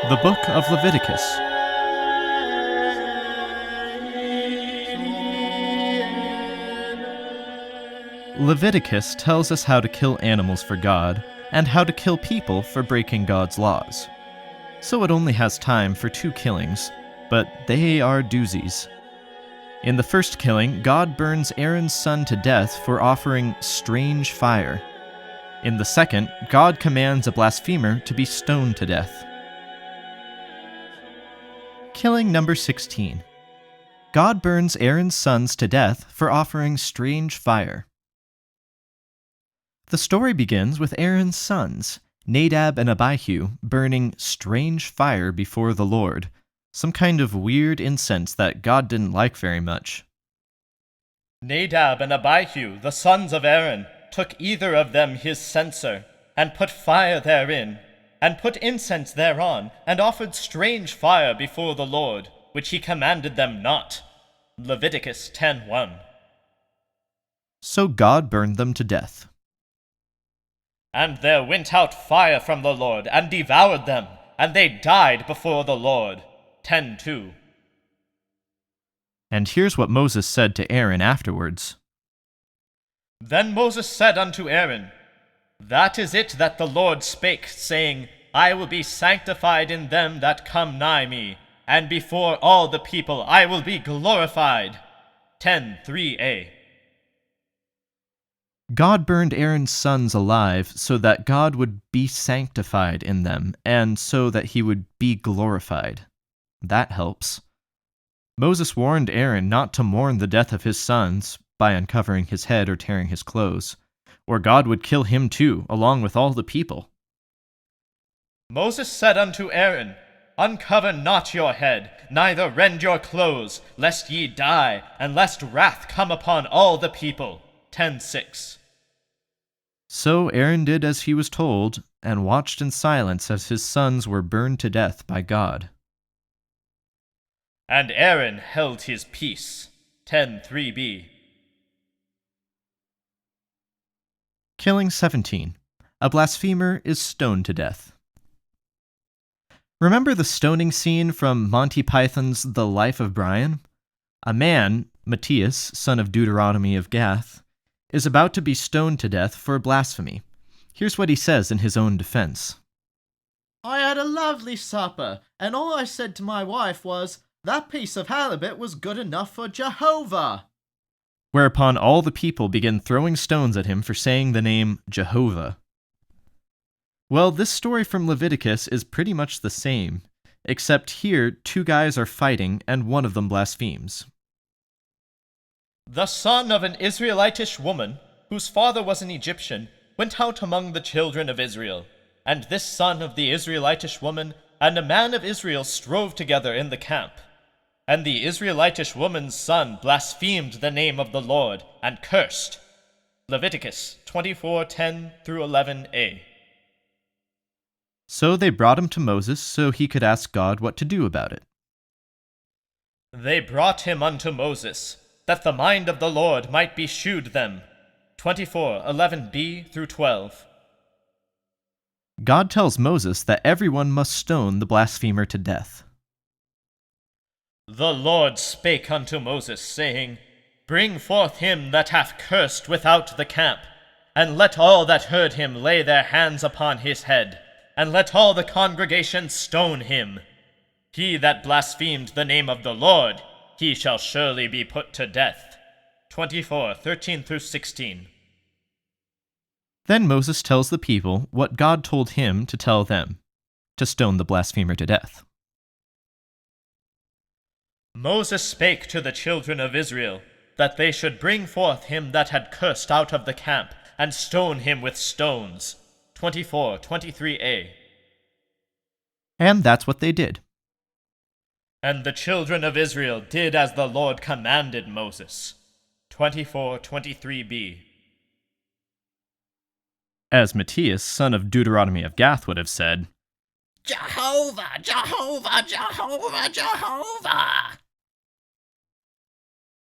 The Book of Leviticus. Leviticus tells us how to kill animals for God and how to kill people for breaking God's laws. So it only has time for 2 killings, but they are doozies. In the first killing, God burns Aaron's son to death for offering strange fire. In the second, God commands a blasphemer to be stoned to death. Killing number 16. God burns Aaron's sons to death for offering strange fire. The story begins with Aaron's sons, Nadab and Abihu, burning strange fire before the Lord, some kind of weird incense that God didn't like very much. Nadab and Abihu, the sons of Aaron, took either of them his censer, and put fire therein, and put incense thereon, and offered strange fire before the Lord, which he commanded them not. Leviticus 10:1. So God burned them to death. And there went out fire from the Lord, and devoured them, and they died before the Lord. 10:2. And here's what Moses said to Aaron afterwards. Then Moses said unto Aaron, That is it that the Lord spake, saying, I will be sanctified in them that come nigh me, and before all the people I will be glorified. 10:3a. God burned Aaron's sons alive so that God would be sanctified in them, and so that he would be glorified. That helps. Moses warned Aaron not to mourn the death of his sons by uncovering his head or tearing his clothes, or God would kill him too, along with all the people. Moses said unto Aaron, Uncover not your head, neither rend your clothes, lest ye die, and lest wrath come upon all the people. 10:6. So Aaron did as he was told, and watched in silence as his sons were burned to death by God. And Aaron held his peace. 10:3b. Killing 17. A blasphemer is stoned to death. Remember the stoning scene from Monty Python's The Life of Brian? A man, Matthias, son of Deuteronomy of Gath, is about to be stoned to death for blasphemy. Here's what he says in his own defense. I had a lovely supper, and all I said to my wife was, that piece of halibut was good enough for Jehovah. Whereupon all the people begin throwing stones at him for saying the name Jehovah. Well, this story from Leviticus is pretty much the same, except here 2 guys are fighting and one of them blasphemes. The son of an Israelitish woman, whose father was an Egyptian, went out among the children of Israel. And this son of the Israelitish woman and a man of Israel strove together in the camp. And the Israelitish woman's son blasphemed the name of the Lord, and cursed. Leviticus 24:10-11a. So they brought him to Moses so he could ask God what to do about it. They brought him unto Moses, that the mind of the Lord might be shewed them. 24:11b-12. God tells Moses that everyone must stone the blasphemer to death. The Lord spake unto Moses, saying, Bring forth him that hath cursed without the camp, and let all that heard him lay their hands upon his head, and let all the congregation stone him. He that blasphemed the name of the Lord, he shall surely be put to death. 24:13-16. Then Moses tells the people what God told him to tell them, to stone the blasphemer to death. Moses spake to the children of Israel, that they should bring forth him that had cursed out of the camp, and stone him with stones. 24:23a. And that's what they did. And the children of Israel did as the Lord commanded Moses. 24:23b. As Matthias, son of Deuteronomy of Gath, would have said, Jehovah, Jehovah, Jehovah, Jehovah.